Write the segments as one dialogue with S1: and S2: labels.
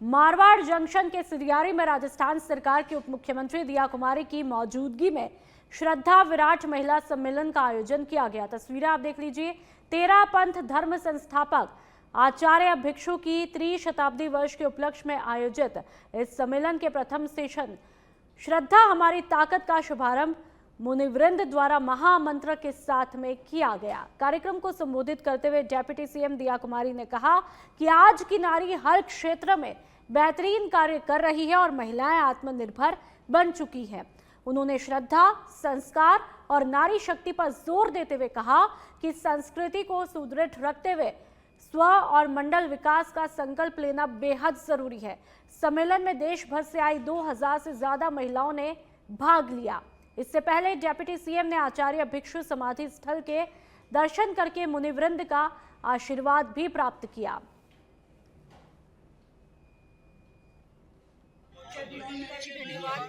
S1: Marwar junction के सिरियारी में राजस्थान सरकार की उप मुख्यमंत्री दिया कुमारी की मौजूदगी में श्रद्धा विराट महिला सम्मेलन का आयोजन किया गया। तस्वीरें आप देख लीजिए। 13 पंथ धर्म संस्थापक आचार्य भिक्षु की त्रिशताब्दी वर्ष के उपलक्ष्य में आयोजित इस सम्मेलन के प्रथम सेशन श्रद्धा हमारी ताकत का शुभारंभ मुनिवृंद द्वारा महामंत्र के साथ में किया गया। कार्यक्रम को संबोधित करते हुए डिप्टी सीएम दिया कुमारी ने कहा कि आज की नारी हर क्षेत्र में बेहतरीन कार्य कर रही है और महिलाएं आत्मनिर्भर बन चुकी हैं। उन्होंने श्रद्धा, संस्कार और नारी शक्ति पर जोर देते हुए कहा कि संस्कृति को सुदृढ़ रखते हुए स्व और मंडल विकास का संकल्प लेना बेहद जरूरी है। सम्मेलन में देश भर से आई 2000 से ज्यादा महिलाओं ने भाग लिया। इससे पहले डिप्टी सीएम ने आचार्य भिक्षु समाधि स्थल के दर्शन करके मुनिवृंद का आशीर्वाद भी प्राप्त किया।
S2: धन्यवाद।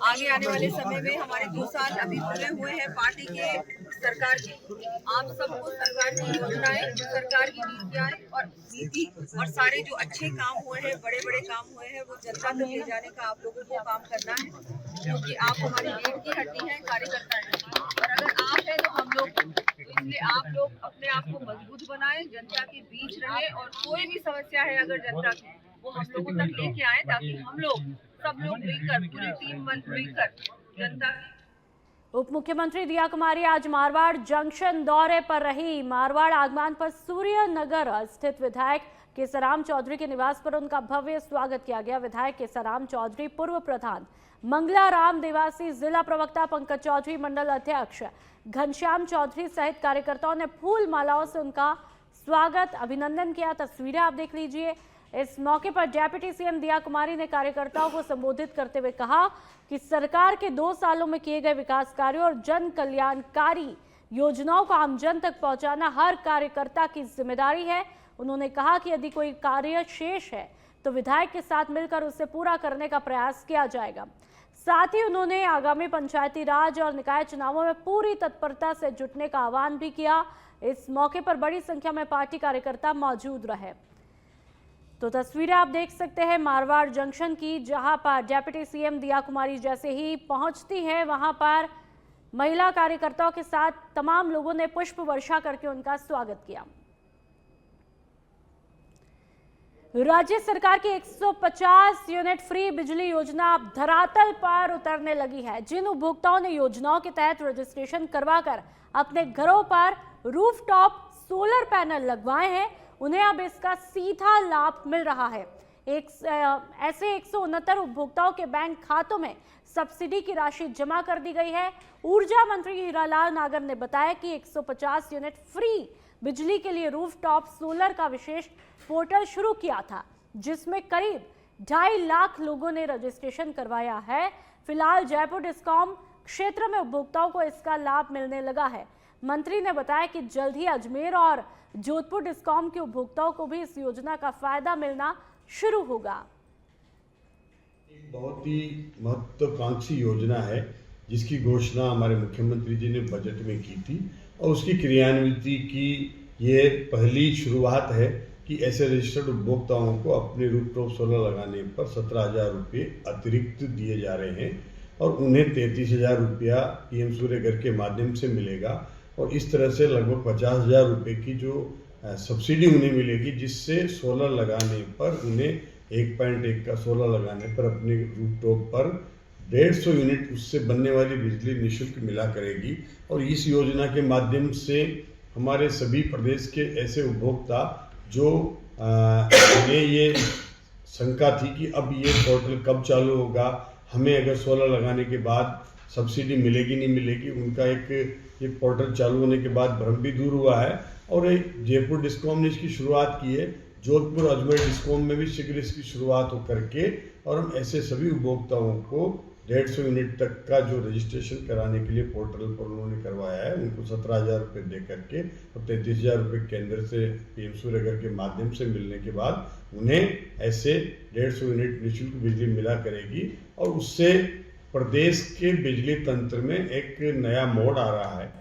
S2: आगे आने वाले समय में हमारे 2 साल अभी पूरे हुए हैं पार्टी के सरकार की। आप सबको सरकार की योजनाएं, सरकार की नीतियां और नीति और सारे जो अच्छे काम हुए हैं, बड़े बड़े काम हुए हैं, वो जनता तक ले जाने का आप लोगों को काम करना है, क्योंकि आप हमारी रीढ़ की हड्डी हैं, कार्यकर्ता हैं। और अगर आप हैं तो हम लोग, तो इसलिए आप लोग अपने आप को मजबूत बनाएं, जनता के बीच रहें और कोई भी समस्या है अगर जनता की, वो हम लोगों तक लेके आए, ताकि हम लोग सब लोग मिलकर, पूरी टीम मिलकर जनता।
S1: उप मुख्यमंत्री दिया कुमारी आज मारवाड़ जंक्शन दौरे पर रही। मारवाड़ आगमन पर सूर्य नगर स्थित विधायक केसराम चौधरी के निवास पर उनका भव्य स्वागत किया गया। विधायक केसराम चौधरी, पूर्व प्रधान मंगला राम देवासी, जिला प्रवक्ता पंकज चौधरी, मंडल अध्यक्ष घनश्याम चौधरी सहित कार्यकर्ताओं ने फूल मालाओं से उनका स्वागत, अभिनंदन किया। तस्वीरें आप देख लीजिए। इस मौके पर डिप्टी सीएम दिया कुमारी ने कार्यकर्ताओं को संबोधित करते हुए कहा कि सरकार के 2 सालों में किए गए विकास कार्यों और जन कल्याणकारी योजनाओं को आमजन तक पहुंचाना हर कार्यकर्ता की जिम्मेदारी है। उन्होंने कहा कि यदि कोई कार्य शेष है तो विधायक के साथ मिलकर उसे पूरा करने का प्रयास किया जाएगा। साथ ही उन्होंने आगामी पंचायती राज और निकाय चुनावों में पूरी तत्परता से जुटने का आह्वान भी किया। इस मौके पर बड़ी संख्या में पार्टी कार्यकर्ता मौजूद रहे। तो तस्वीरें आप देख सकते हैं मारवाड़ जंक्शन की, जहां पर डिप्टी सीएम दिया कुमारी जैसे ही पहुंचती हैं, वहां पर महिला कार्यकर्ताओं के साथ तमाम लोगों ने पुष्प वर्षा करके उनका स्वागत किया। राज्य सरकार की 150 यूनिट फ्री बिजली योजना अब धरातल पर उतरने लगी है। जिन उपभोक्ताओं ने योजनाओं के तहत रजिस्ट्रेशन करवाकर अपने घरों पर रूफटॉप सोलर पैनल लगवाए हैं, उन्हें अब इसका सीधा लाभ मिल रहा है। ऐसे 169 उपभोक्ताओं के बैंक खातों में सब्सिडी की राशि जमा कर दी गई है। ऊर्जा मंत्री हीरालाल नागर ने बताया कि 150 यूनिट फ्री बिजली के लिए रूफटॉप सोलर का विशेष पोर्टल शुरू किया था, जिसमें करीब 2.5 लाख लोगों ने रजिस्ट्रेशन करवाया है। फिलहाल जयपुर डिस्कॉम क्षेत्र में उपभोक्ताओं को इसका लाभ मिलने लगा है। मंत्री ने बताया कि जल्द ही अजमेर और जोधपुर डिस्कॉम के उपभोक्ताओं को भी इस योजना का फायदा मिलना शुरू होगा।
S3: एक बहुत ही महत्वाकांक्षी योजना है, जिसकी घोषणा हमारे मुख्यमंत्री जी ने बजट में की थी और उसकी क्रियान्विति की ये पहली शुरुआत है कि ऐसे रजिस्टर्ड उपभोक्ताओं को अपने रूफटॉप सोलर लगाने पर 17,000 रुपये अतिरिक्त दिए जा रहे हैं और उन्हें 33,000 रुपया पीएम सूर्य घर के माध्यम से मिलेगा और इस तरह से लगभग 50,000 रुपये की जो सब्सिडी उन्हें मिलेगी, जिससे सोलर लगाने पर उन्हें 1.1 का सोलर लगाने पर अपने रूफटॉप पर 150 यूनिट उससे बनने वाली बिजली निःशुल्क मिला करेगी। और इस योजना के माध्यम से हमारे सभी प्रदेश के ऐसे उपभोक्ता जो हमें ये शंका थी कि अब ये पोर्टल कब चालू होगा, हमें अगर सोलर लगाने के बाद सब्सिडी मिलेगी नहीं मिलेगी, उनका एक ये पोर्टल चालू होने के बाद भ्रम भी दूर हुआ है। और जयपुर डिस्कॉम ने इसकी शुरुआत की है, जोधपुर अजमेर डिस्कॉम में भी शीघ्र इसकी शुरुआत हो करके और हम ऐसे सभी उपभोक्ताओं को 150 यूनिट तक का जो रजिस्ट्रेशन कराने के लिए पोर्टल पर उन्होंने करवाया है, उनको 17,000 रुपये दे करके और 33,000 रुपये केंद्र से पीएम सूर्य घर के माध्यम से मिलने के बाद उन्हें ऐसे 150 यूनिट निःशुल्क बिजली मिला करेगी और उससे प्रदेश के बिजली तंत्र में एक नया मोड़ आ रहा है।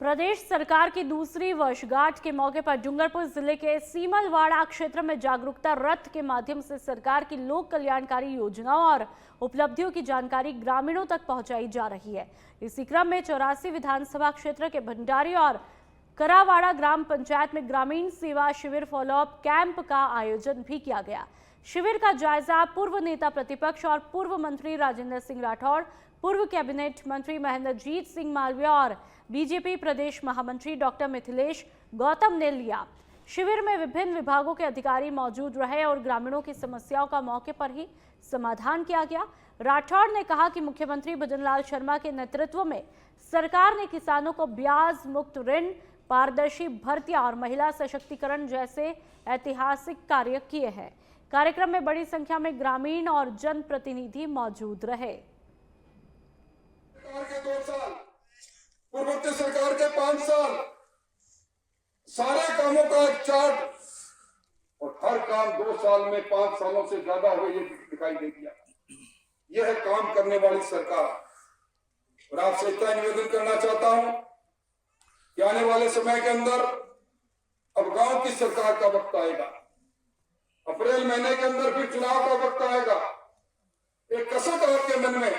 S1: प्रदेश सरकार की दूसरी वर्षगांठ के मौके पर डूंगरपुर जिले के सीमलवाड़ा क्षेत्र में जागरूकता रथ के माध्यम से सरकार की लोक कल्याणकारी योजनाओं और उपलब्धियों की जानकारी ग्रामीणों तक पहुंचाई जा रही है। इसी क्रम में 84 विधानसभा क्षेत्र के भंडारी और करावाड़ा ग्राम पंचायत में ग्रामीण सेवा शिविर फॉलोअप कैंप का आयोजन भी किया गया। शिविर का जायजा पूर्व नेता प्रतिपक्ष और पूर्व मंत्री राजेंद्र सिंह राठौड़, पूर्व कैबिनेट मंत्री महेंद्रजीत सिंह मालवीय और बीजेपी प्रदेश महामंत्री डॉक्टर मिथिलेश गौतम ने लिया। शिविर में विभिन्न विभागों के अधिकारी मौजूद रहे और ग्रामीणों की समस्याओं का मौके पर ही समाधान किया गया। राठौड़ ने कहा कि मुख्यमंत्री भजनलाल शर्मा के नेतृत्व में सरकार ने किसानों को ब्याज मुक्त ऋण, पारदर्शी भर्तियां और महिला सशक्तिकरण जैसे ऐतिहासिक कार्य किए हैं। कार्यक्रम में बड़ी संख्या में ग्रामीण और जनप्रतिनिधि मौजूद रहे।
S4: सरकार के 2 साल, पूर्ववर्ती सरकार के 5 साल, सारे कामों का चार्ट और हर काम 2 साल में 5 सालों से ज्यादा हुए ये दिखाई दे दिया। यह है काम करने वाली सरकार। और आपसे इतना निवेदन करना चाहता हूं कि आने वाले समय के अंदर अब गांव की सरकार का वक्त आएगा। अप्रैल महीने के अंदर फिर चुनाव का वक्त आएगा। एक कसक आपके मन में,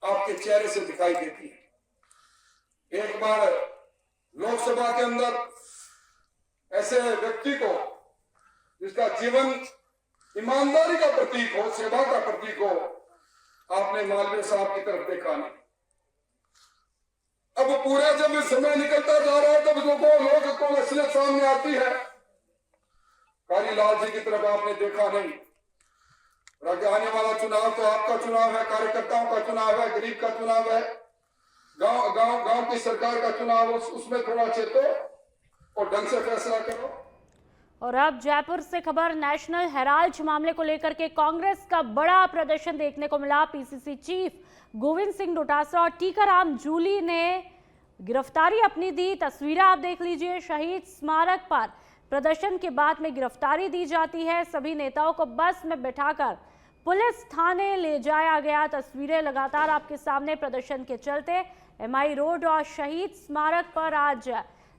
S4: आपके चेहरे से दिखाई देती है। एक बार लोकसभा के अंदर ऐसे व्यक्ति को जिसका जीवन ईमानदारी का प्रतीक हो, सेवा का प्रतीक हो, आपने मालवीय साहब की तरफ देखा नहीं। अब पूरा जब समय निकलता जा रहा है तब लोगों को असलियत सामने आती है। कारीलाल जी की तरफ आपने देखा नहीं। आने वाला चुनाव तो आपका चुनाव है, कार्यकर्ताओं का चुनाव है, गरीब का चुनाव है, गांव की सरकार का चुनाव। उसमें थोड़ा चेतो और ढंग से फैसला करो।
S1: और अब जयपुर से खबर। नेशनल हेराल्ड मामले को लेकर के कांग्रेस का बड़ा प्रदर्शन देखने को मिला। पीसीसी चीफ गोविंद सिंह डोटासरा और टीकाराम जूली ने गिरफ्तारी अपनी दी। तस्वीरें आप देख लीजिए। शहीद स्मारक पर प्रदर्शन के बाद में गिरफ्तारी दी जाती है। सभी नेताओं को बस में बैठाकर पुलिस थाने ले जाया गया। तस्वीरें लगातार आपके सामने। प्रदर्शन के चलते एमआई रोड और शहीद स्मारक पर आज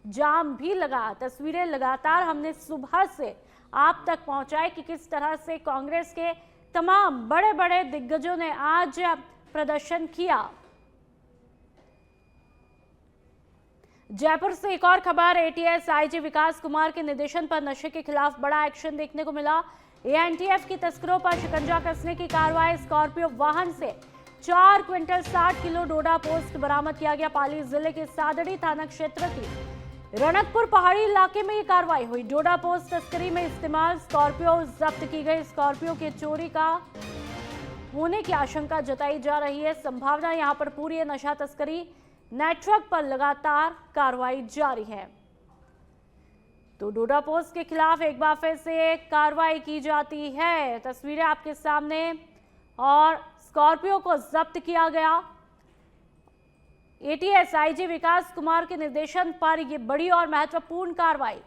S1: जाम भी लगा। तस्वीरें लगातार हमने सुबह से आप तक पहुंचाए कि किस तरह से कांग्रेस के तमाम बड़े बड़े दिग्गजों ने आज प्रदर्शन किया। जयपुर से एक और खबर। एटीएस आईजी विकास कुमार के निर्देशन पर नशे के खिलाफ बड़ा एक्शन देखने को मिला। एएनटीएफ की तस्करों पर शिकंजा कसने की कार्रवाई। स्कॉर्पियो वाहन से 4 क्विंटल 60 किलो डोडा पोस्ट बरामद किया गया। पाली जिले के सादड़ी थाना क्षेत्र की रणकपुर पहाड़ी इलाके में ये कार्रवाई हुई। डोडा पोस्ट तस्करी में इस्तेमाल स्कॉर्पियो जब्त की गई। स्कॉर्पियो के चोरी का होने की आशंका जताई जा रही है। संभावना यहां पर पूरी है। नशा तस्करी नेटवर्क पर लगातार कार्रवाई जारी है। तो डोडा पोस्ट के खिलाफ एक बार फिर से कार्रवाई की जाती है। तस्वीरें आपके सामने। और स्कॉर्पियो को जब्त किया गया। एटीएस आईजी विकास कुमार के निर्देशन पर यह बड़ी और महत्वपूर्ण कार्रवाई।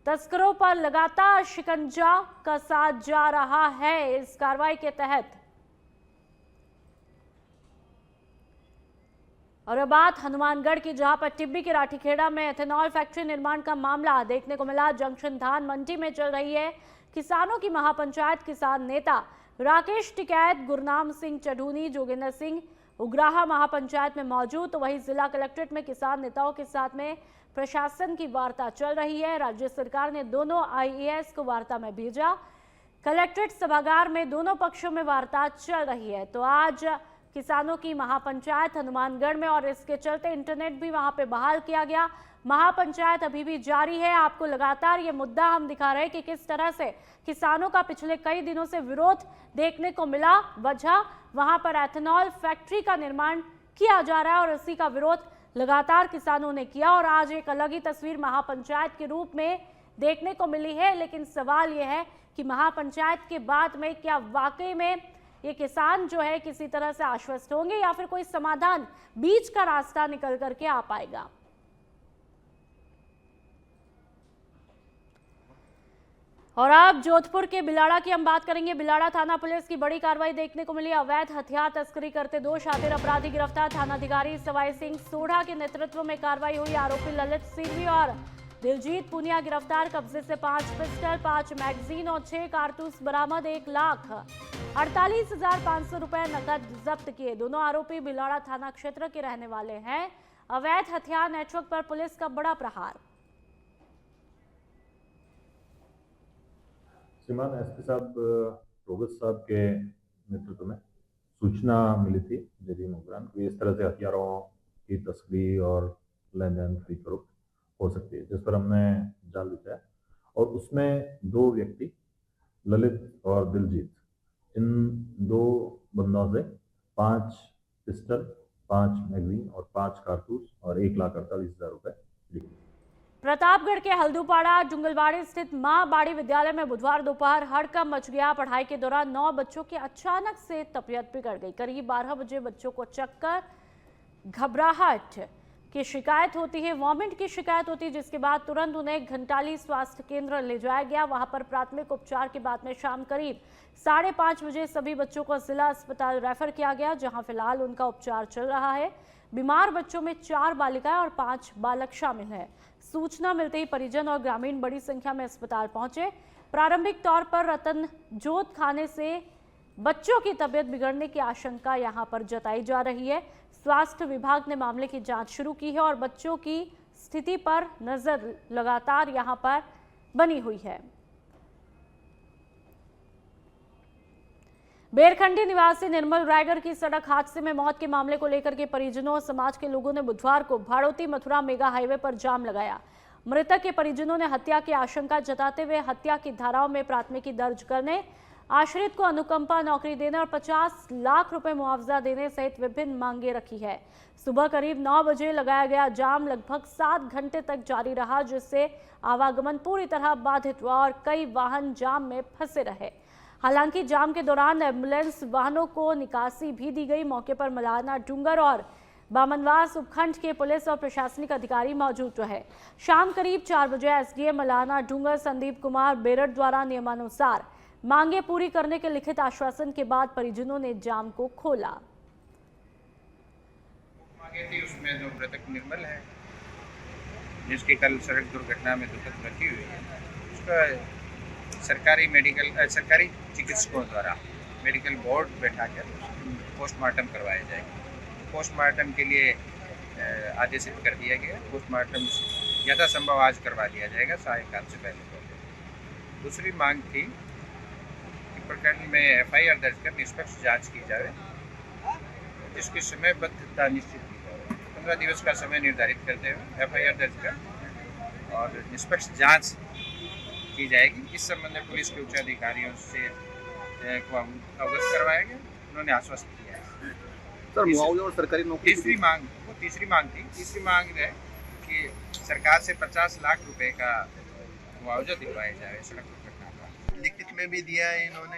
S1: तस्करों पर लगातार शिकंजा कसा जा रहा है इस कार्रवाई के तहत। और अब बात हनुमानगढ़ की, जहां पर टिब्बी के राठीखेड़ा में एथेनॉल फैक्ट्री निर्माण का मामला देखने को मिला। जंक्शन धान मंडी में चल रही है किसानों की महापंचायत। किसान नेता राकेश टिकैत, गुरनाम सिंह चढ़ूनी, जोगिंदर सिंह उग्राहा महापंचायत में मौजूद। तो वहीं जिला कलेक्ट्रेट में किसान नेताओं के साथ में प्रशासन की वार्ता चल रही है। राज्य सरकार ने दोनों आईएएस को वार्ता में भेजा। कलेक्ट्रेट सभागार में दोनों पक्षों में वार्ता चल रही है। तो आज किसानों की महापंचायत हनुमानगढ़ में, और इसके चलते इंटरनेट भी वहां पे बहाल किया गया। महापंचायत अभी भी जारी है। आपको लगातार ये मुद्दा हम दिखा रहे हैं कि किस तरह से किसानों का पिछले कई दिनों से विरोध देखने को मिला। वजह वहां पर एथेनॉल फैक्ट्री का निर्माण किया जा रहा है और इसी का विरोध लगातार किसानों ने किया। और आज एक अलग ही तस्वीर महापंचायत के रूप में देखने को मिली है। लेकिन सवाल यह है कि महापंचायत के बाद में क्या वाकई में ये किसान जो है किसी तरह से आश्वस्त होंगे या फिर कोई समाधान बीच का रास्ता निकल करके आ पाएगा। और अब जोधपुर के बिलाड़ा की हम बात करेंगे। बिलाड़ा थाना पुलिस की बड़ी कार्रवाई देखने को मिली। अवैध हथियार तस्करी करते 2 शातिर अपराधी गिरफ्तार। थानाधिकारी सवाई सिंह सोढ़ा के नेतृत्व में कार्रवाई हुई। आरोपी ललित सिरवी और दिलजीत पुनिया गिरफ्तार। कब्जे से 5 पिस्टल, 5 मैगजीन और 6 कारतूस बरामद। 1,48,500 रुपए नकद जब्त किए। दोनों आरोपी बिलाड़ा थाना क्षेत्र के रहने वाले हैं। अवैध हथियार नेटवर्क पर पुलिस का बड़ा प्रहार।
S5: श्रीमान एसपी साहब रोगस साहब के नेतृत्व में सूचना मिली थी जेबी मुगरान कि इस तरह से हथियारों की तस्करी और लेन देन खरीद फरोख्त हो सकती है, जिस पर हमने जाल बिछाया और उसमें 2 व्यक्ति ललित और दिलजीत, इन 2 बंदों से 5 पिस्टल, 5 मैगजीन और 5 कारतूस और 1,48,000 रुपए लिए।
S1: प्रतापगढ़ के हल्दूपाड़ा जुंगलवाड़ी स्थित मां बाड़ी विद्यालय में बुधवार दोपहर हड़कंप मच गया। पढ़ाई के दौरान 9 बच्चों की अचानक से तबीयत बिगड़ गई। करीब 12 बजे बच्चों को चक्कर, घबराहट की शिकायत होती है, वॉमिट की शिकायत होती है, जिसके बाद तुरंत उन्हें घंटाली स्वास्थ्य केंद्र ले जाया गया। वहां पर प्राथमिक उपचार के बाद में शाम करीब 5:30 बजे सभी बच्चों को जिला अस्पताल रेफर किया गया, जहां फिलहाल उनका उपचार चल रहा है। बीमार बच्चों में 4 बालिकाएं और 5 बालक शामिल हैं। सूचना मिलते ही परिजन और ग्रामीण बड़ी संख्या में अस्पताल पहुंचे। प्रारंभिक तौर पर रतन जोत खाने से बच्चों की तबीयत बिगड़ने की आशंका यहां पर जताई जा रही है। स्वास्थ्य विभाग ने मामले की जांच शुरू की है और बच्चों की स्थिति पर नजर लगातार यहां पर बनी हुई है। बेरखंडी निवासी निर्मल रायगर की सड़क हादसे में मौत के मामले को लेकर के परिजनों और समाज के लोगों ने बुधवार को भाड़ोती मथुरा मेगा हाईवे पर जाम लगाया। मृतक के परिजनों ने हत्या की आशंका जताते हुए हत्या की धाराओं में प्राथमिकी दर्ज करने, आश्रित को अनुकंपा नौकरी देने और 50 लाख रुपए मुआवजा देने सहित विभिन्न मांगे रखी है। सुबह करीब 9 बजे लगाया गया जाम लगभग 7 घंटे तक जारी रहा, जिससे आवागमन पूरी तरह बाधित हुआ और कई वाहन जाम में फंसे रहे। हालांकि जाम के दौरान एम्बुलेंस वाहनों को निकासी भी दी गई। मौके पर मलाना डूंगर और बामनवास उपखंड के पुलिस और प्रशासनिक अधिकारी मौजूद रहे। शाम करीब 4 बजे एसडीएम मलाना डूंगर संदीप कुमार बेरड द्वारा नियमानुसार मांगे पूरी करने के लिखित आश्वासन के बाद परिजनों ने जाम को खोला।
S6: मांगे थी उसमें जो मृतक निर्मल है, जिसकी कल सड़क दुर्घटना में दुखद मृत्यु हुई है, उसका सरकारी चिकित्सकों द्वारा मेडिकल बोर्ड बैठाकर पोस्टमार्टम करवाया जाएगा। पोस्टमार्टम के लिए आदेशित कर दिया गया। पोस्टमार्टम यथासंभव आज करवा दिया जाएगा, सायंकाल से पहले। दूसरी मांग थी कि प्रकरण में एफआईआर दर्ज कर निष्पक्ष जांच की जाए, जिसकी समयबद्धता निश्चित की जाए। 15 दिवस का समय निर्धारित करते हुए एफआईआर दर्ज कर और निष्पक्ष जांच की जाएगी। इस संबंध में पुलिस के उच्च अधिकारियों से अवगत करवाया गया, उन्होंने आश्वस्त किया है।
S7: सर, मुआवजा और सरकारी नौकरी
S6: तीसरी मांग थी। तीसरी मांग है कि सरकार से 50 लाख रुपए का मुआवजा दिलवाया जाए सड़क दुर्घटना का।
S8: लिखित में भी दिया है इन्होंने,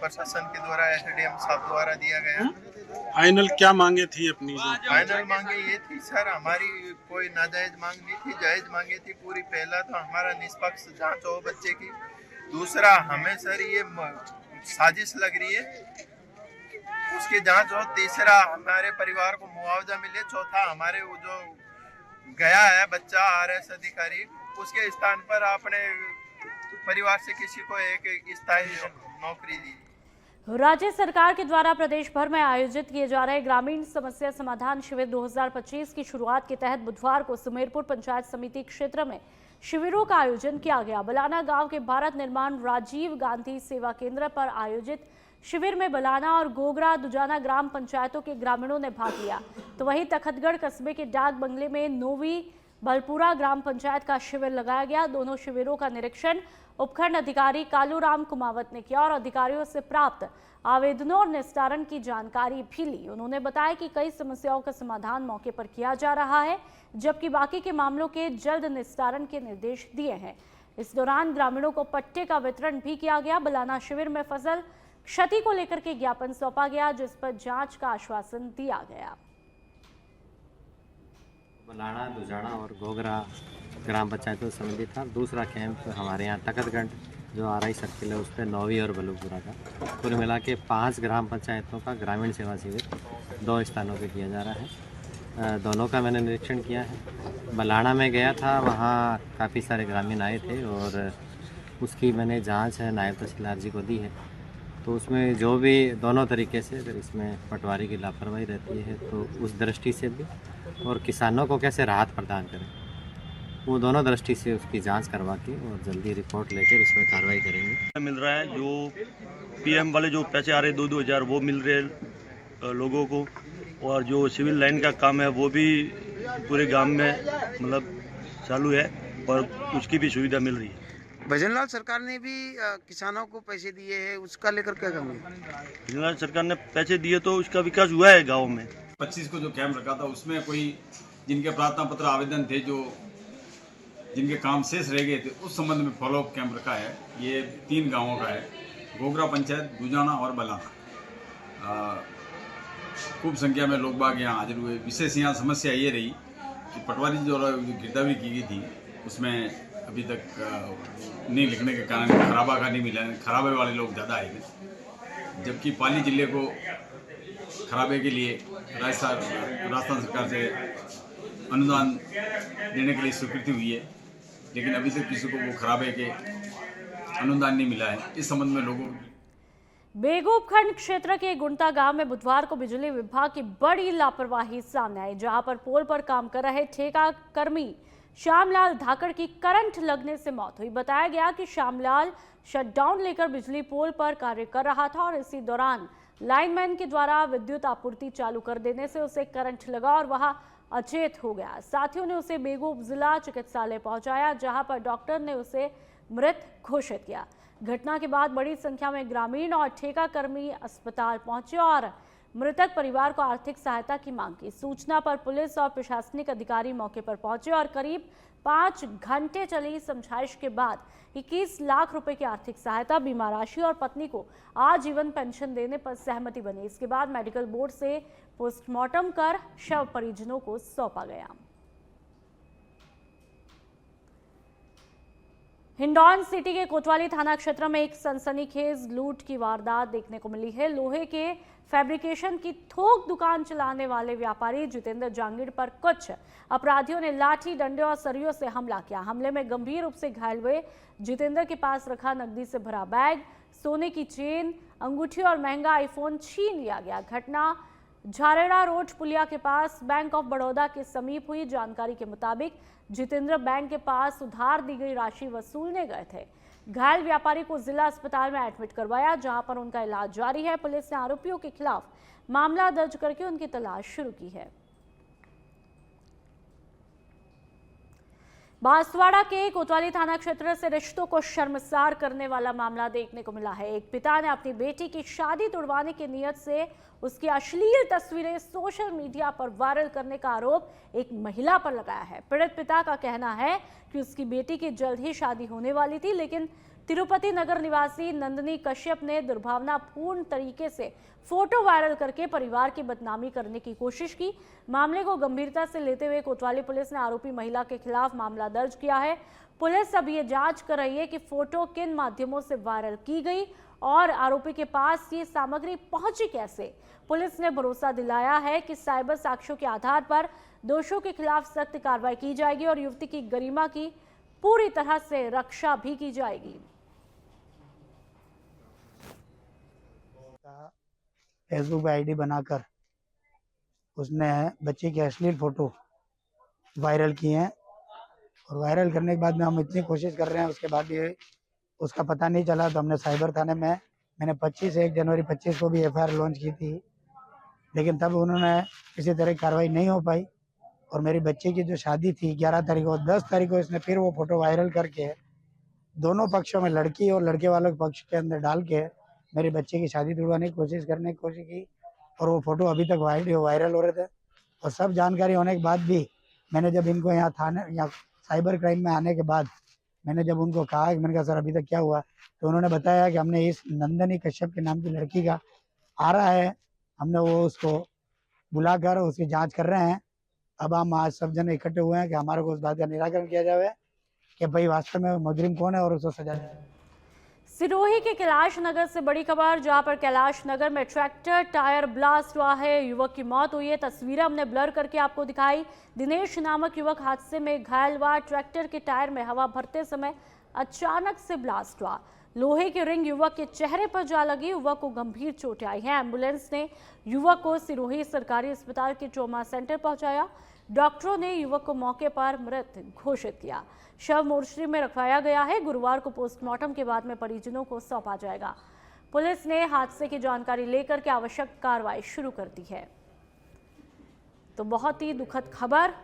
S8: प्रशासन के द्वारा एसडीएम साहब द्वारा दिया गया।
S7: फाइनल क्या मांगे थी अपनी?
S8: फाइनल मांगे ये थी सर, हमारी कोई नाजायज मांग नहीं थी, जायज मांगे थी पूरी। पहला तो हमारा निष्पक्ष जांच हो बच्चे की। दूसरा, हमें सर ये साजिश लग रही है उसकी जांच हो। तीसरा, हमारे परिवार को मुआवजा मिले। चौथा, हमारे वो जो गया है बच्चा आरएस अधिकारी, उसके स्थान पर आपने परिवार से किसी को एक स्थायी नौकरी दी।
S1: राज्य सरकार के द्वारा प्रदेश भर में आयोजित किए जा रहे ग्रामीण समस्या समाधान शिविर 2025 की शुरुआत के तहत बुधवार को सुमेरपुर पंचायत समिति क्षेत्र में शिविरों का आयोजन किया गया। बलाना गांव के भारत निर्माण राजीव गांधी सेवा केंद्र पर आयोजित शिविर में बलाना और गोगरा दुजाना ग्राम पंचायतों के ग्रामीणों ने भाग लिया। तो वहीं तखतगढ़ कस्बे के डाक बंगले में नोवी बलपुरा ग्राम पंचायत का शिविर लगाया गया। दोनों शिविरों का निरीक्षण उपखंड अधिकारी कालूराम कुमावत ने किया और अधिकारियों से प्राप्त आवेदनों और निस्तारण की जानकारी भी ली। उन्होंने बताया कि कई समस्याओं का समाधान मौके पर किया जा रहा है, जबकि बाकी के मामलों के जल्द निस्तारण के निर्देश दिए हैं। इस दौरान ग्रामीणों को पट्टे का वितरण भी किया गया। बलाना शिविर में फसल क्षति को लेकर के ज्ञापन सौंपा गया, जिस पर जांच का आश्वासन दिया गया।
S9: बलाड़ा, दुजाड़ा और घोघरा ग्राम पंचायतों से संबंधित था। दूसरा कैंप हमारे यहाँ तखतगंज जो आरआई सर्किल है उस पर नौवी और बलूपुरा का कुल मिला के 5 ग्राम पंचायतों का ग्रामीण सेवा शिविर 2 स्थानों पे किया जा रहा है। दोनों का मैंने निरीक्षण किया है। बलाड़ा में गया था, वहाँ काफ़ी सारे ग्रामीण आए थे और उसकी मैंने जांच है नायब तहसीलदार जी को दी है। तो उसमें जो भी दोनों तरीके से अगर इसमें पटवारी की लापरवाही रहती है तो उस दृष्टि से भी और किसानों को कैसे राहत प्रदान करें वो दोनों दृष्टि से उसकी जांच करवा के और जल्दी रिपोर्ट लेकर उसमें कार्रवाई करेंगे।
S10: मिल रहा है जो पीएम वाले जो पैसे आ रहे 2-2 हज़ार वो मिल रहे लोगों को, और जो सिविल लाइन का काम है वो भी पूरे गांव में मतलब चालू है और उसकी भी सुविधा मिल रही है।
S11: भजनलाल सरकार ने भी किसानों को पैसे दिए हैं, उसका लेकर क्या कहेंगे?
S10: भजनलाल सरकार ने पैसे दिए तो उसका विकास हुआ है गाँव में।
S12: 25 को जो कैंप रखा था उसमें कोई जिनके प्रार्थना पत्र आवेदन थे जो जिनके काम शेष रह गए थे उस संबंध में फॉलोअप कैंप रखा है। ये 3 गांवों का है, घोघरा पंचायत, दुजाना और बलाना। खूब संख्या में लोग बाग यहाँ हाजिर हुए। विशेष यहाँ समस्या ये रही कि पटवारी जो गिरदावरी की गई थी उसमें अभी तक नहीं लिखने के कारण खराबा का नहीं मिला, खराबे वाले लोग ज़्यादा आए थे। जबकि पाली जिले को खराबे के लिए राजस्थान सरकार से अनुदान देने के लिए स्वीकृति हुई है, लेकिन अभी तक किसी को वो खराबे के अनुदान नहीं मिला है। इस संबंध में लोगों
S1: बेगूपखंड क्षेत्र के गुंटा गांव में बुधवार को बिजली विभाग की बड़ी लापरवाही सामने आई, जहां पर पोल पर काम कर रहे ठेका कर्मी श्यामलाल धाकड़ की करंट लगने से मौत हुई। बताया गया कि श्यामलाल शटडाउन लेकर बिजली पोल पर कार्य कर रहा था और इसी दौरान लाइनमैन के द्वारा विद्युत आपूर्ति चालू कर देने से उसे करंट लगा और वहां अचेत हो गया। साथियों ने उसे बेगूप जिला चिकित्सालय पहुंचाया, जहां पर डॉक्टर ने उसे मृत घोषित किया। घटना के बाद बड़ी संख्या में ग्रामीण और ठेका कर्मी अस्पताल पहुंचे और मृतक परिवार को आर्थिक सहायता की मांग की। सूचना पर पुलिस और प्रशासनिक अधिकारी मौके पर पहुंचे और करीब 5 घंटे चली समझाइश के बाद 21 लाख रुपए की आर्थिक सहायता, बीमा राशि और पत्नी को आजीवन पेंशन देने पर सहमति बनी। इसके बाद मेडिकल बोर्ड से पोस्टमार्टम कर शव परिजनों को सौंपा गया। हिंडौन सिटी के कोतवाली थाना क्षेत्र में एक सनसनीखेज लूट की वारदात देखने को मिली है। लोहे के फैब्रिकेशन की थोक दुकान चलाने वाले व्यापारी जितेंद्र जांगीड़ पर कुछ अपराधियों ने लाठी, डंडे और सरियों से हमला किया। हमले में गंभीर रूप से घायल हुए जितेंद्र के पास रखा नकदी से भरा बैग, सोने की चेन, अंगूठी और महंगा आईफोन छीन लिया गया। घटना झारेड़ा रोड पुलिया के पास बैंक ऑफ बड़ौदा के समीप हुई। जानकारी के मुताबिक जितेंद्र बैंक के पास उधार दी गई राशि वसूलने गए थे। घायल व्यापारी को जिला अस्पताल में एडमिट करवाया, जहां पर उनका इलाज जारी है। पुलिस ने आरोपियों के खिलाफ मामला दर्ज करके उनकी तलाश शुरू की है। बांसवाड़ा के कोतवाली थाना क्षेत्र से रिश्तों को शर्मसार करने वाला मामला देखने को मिला है। एक पिता ने अपनी बेटी की शादी तुड़वाने की नीयत से उसकी अश्लील तस्वीरें सोशल मीडिया पर वायरल करने का आरोप एक महिला पर लगाया है। पीड़ित पिता का कहना है कि उसकी बेटी की जल्द ही शादी होने वाली थी, लेकिन तिरुपति नगर निवासी नंदिनी कश्यप ने दुर्भावनापूर्ण तरीके से फोटो वायरल करके परिवार की बदनामी करने की कोशिश की। मामले को गंभीरता से लेते हुए कोतवाली पुलिस ने आरोपी महिला के खिलाफ मामला दर्ज किया है। पुलिस अब ये जांच कर रही है कि फोटो किन माध्यमों से वायरल की गई और आरोपी के पास ये सामग्री पहुंची कैसे। पुलिस ने भरोसा दिलाया है कि साइबर साक्ष्यों के आधार पर दोषियों के खिलाफ सख्त कार्रवाई की जाएगी और युवती की गरिमा की पूरी तरह से रक्षा भी की जाएगी।
S13: फेसबुक पे आईडी बनाकर उसने बच्चे की अश्लील फोटो वायरल की हैं और वायरल करने के बाद में हम इतनी कोशिश कर रहे हैं, उसके बाद भी उसका पता नहीं चला। तो हमने साइबर थाने में मैंने 1 जनवरी 25 को भी एफआईआर लॉन्च की थी, लेकिन तब उन्होंने किसी तरह की कार्रवाई नहीं हो पाई। और मेरी बच्चे की जो शादी थी 11 तारीख को, 10 तारीख को इसने फिर वो फोटो वायरल करके दोनों पक्षों में, लड़की और लड़के वालों के पक्ष के अंदर डाल के मेरे बच्चे की शादी तुड़वाने की कोशिश की और वो फोटो अभी तक वायरल हो रहे थे। और सब जानकारी होने के बाद भी मैंने जब इनको यहाँ थाने या साइबर क्राइम में आने के बाद मैंने जब उनको कहा कि मैंने कहा सर अभी तक क्या हुआ, तो उन्होंने बताया कि हमने इस नंदिनी कश्यप के नाम की लड़की का आ रहा है, हमने वो उसको बुलाकर उसकी जांच कर रहे हैं अब हम आज सब जन इकट्ठे हुए हैं कि हमारे को उस बात का निराकरण किया जाए कि भाई वास्तव में मुजरिम कौन है और उसको सजा जाए।
S1: सिरोही के कैलाश नगर से बड़ी खबर, जहां पर कैलाश नगर में ट्रैक्टर टायर ब्लास्ट हुआ है, युवक की मौत हुई है। तस्वीरें हमने ब्लर करके आपको दिखाई। दिनेश नामक युवक हादसे में घायल हुआ। ट्रैक्टर के टायर में हवा भरते समय अचानक से ब्लास्ट हुआ। लोहे की रिंग युवक के चेहरे पर जा लगी। युवक को गंभीर चोटें आई हैं। एम्बुलेंस ने युवक को सिरोही सरकारी अस्पताल के ट्रॉमा सेंटर पहुंचाया। डॉक्टरों ने युवक को मौके पर मृत घोषित किया। शव मोर्चरी में रखवाया गया है। गुरुवार को पोस्टमार्टम के बाद में परिजनों को सौंपा जाएगा। पुलिस ने हादसे की जानकारी लेकर के आवश्यक कार्रवाई शुरू कर दी है। तो बहुत ही दुखद खबर,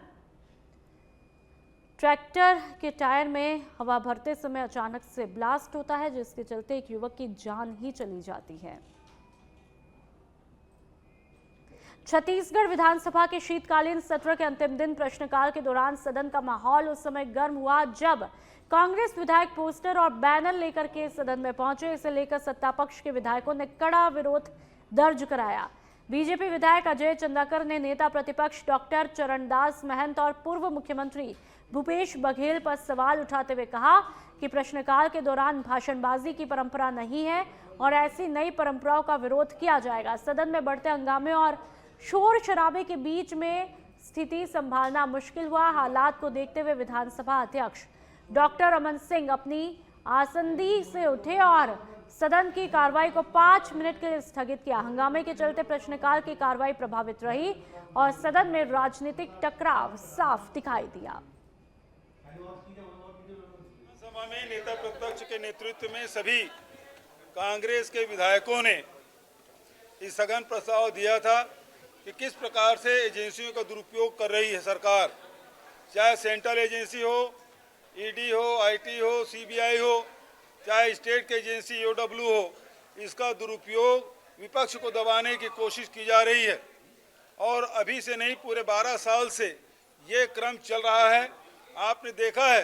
S1: ट्रैक्टर के टायर में हवा भरते समय अचानक से ब्लास्ट होता है, जिसके चलते एक युवक की जान ही चली जाती है। छत्तीसगढ़ विधानसभा के शीतकालीन सत्र के अंतिम दिन प्रश्नकाल के दौरान सदन का माहौल उस समय गर्म हुआ जब कांग्रेस विधायक पोस्टर और बैनर लेकर के सदन में पहुंचे। इसे लेकर सत्ता पक्ष के विधायकों ने कड़ा विरोध दर्ज कराया। बीजेपी विधायक अजय चंद्राकर ने नेता प्रतिपक्ष डॉक्टर चरणदास महंत और पूर्व मुख्यमंत्री भूपेश बघेल पर सवाल उठाते हुए कहा कि प्रश्नकाल के दौरान भाषणबाजी की परंपरा नहीं है और ऐसी नई परंपराओं का विरोध किया जाएगा। सदन में बढ़ते हंगामे और शोर शराबे के बीच में स्थिति संभालना मुश्किल हुआ। हालात को देखते हुए विधानसभा अध्यक्ष डॉक्टर रमन सिंह अपनी आसंदी से उठे और सदन की कार्रवाई को 5 मिनट के लिए स्थगित किया। हंगामे के चलते प्रश्नकाल की कार्रवाई प्रभावित रही और सदन में राजनीतिक टकराव साफ दिखाई दिया।
S14: सभा में नेता प्रतिपक्ष के नेतृत्व में सभी कांग्रेस के विधायकों ने इस स्थगन प्रस्ताव दिया था कि किस प्रकार से एजेंसियों का दुरुपयोग कर रही है सरकार, चाहे सेंट्रल एजेंसी हो, ईडी हो, आईटी हो, सीबीआई हो, चाहे स्टेट की एजेंसी OW हो, इसका दुरुपयोग विपक्ष को दबाने की कोशिश की जा रही है। और अभी से नहीं, पूरे 12 साल से ये क्रम चल रहा है। आपने देखा है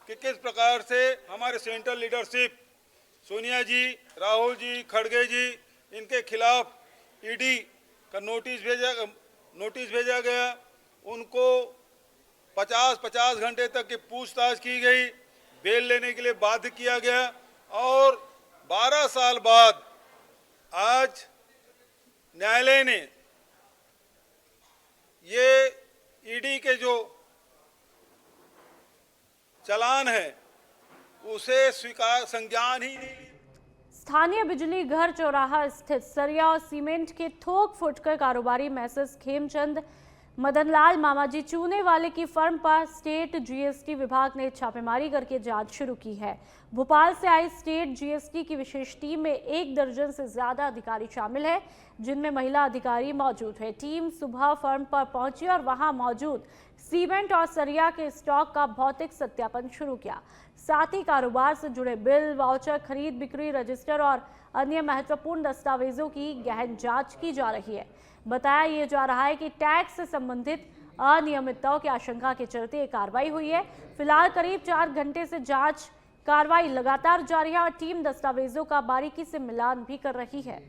S14: कि किस प्रकार से हमारे सेंट्रल लीडरशिप सोनिया जी, राहुल जी, खड़गे जी, इनके खिलाफ ईडी का नोटिस भेजा गया। उनको 50-50 घंटे तक की पूछताछ की गई, बेल लेने के लिए बाध्य किया गया और 12 साल बाद आज न्यायालय ने ये ईडी के जो चालान है उसे स्वीकार संज्ञान ही नहीं।
S1: स्थानीय बिजली घर चौराहा स्थित सरिया और सीमेंट के थोक फुटकर कारोबारी मैसेज खेमचंद मदनलाल मामाजी चूने वाले की फर्म पर स्टेट जीएसटी विभाग ने छापेमारी करके जांच शुरू की है। भोपाल से आई स्टेट जीएसटी की विशेष टीम में 1 दर्जन से ज्यादा अधिकारी शामिल है, जिनमें महिला अधिकारी मौजूद है। टीम सुबह फर्म पर पहुंची और वहां मौजूद सीमेंट और सरिया के स्टॉक का भौतिक सत्यापन शुरू किया। साथ ही कारोबार से जुड़े बिल, वाउचर, खरीद बिक्री रजिस्टर और अन्य महत्वपूर्ण दस्तावेजों की गहन जांच की जा रही है। बताया यह जा रहा है कि टैक्स से संबंधित अनियमितताओं की आशंका के चलते ये कार्रवाई हुई है। फिलहाल करीब 4 घंटे से जांच कार्रवाई लगातार जारी है और टीम दस्तावेजों का बारीकी से मिलान भी कर रही है।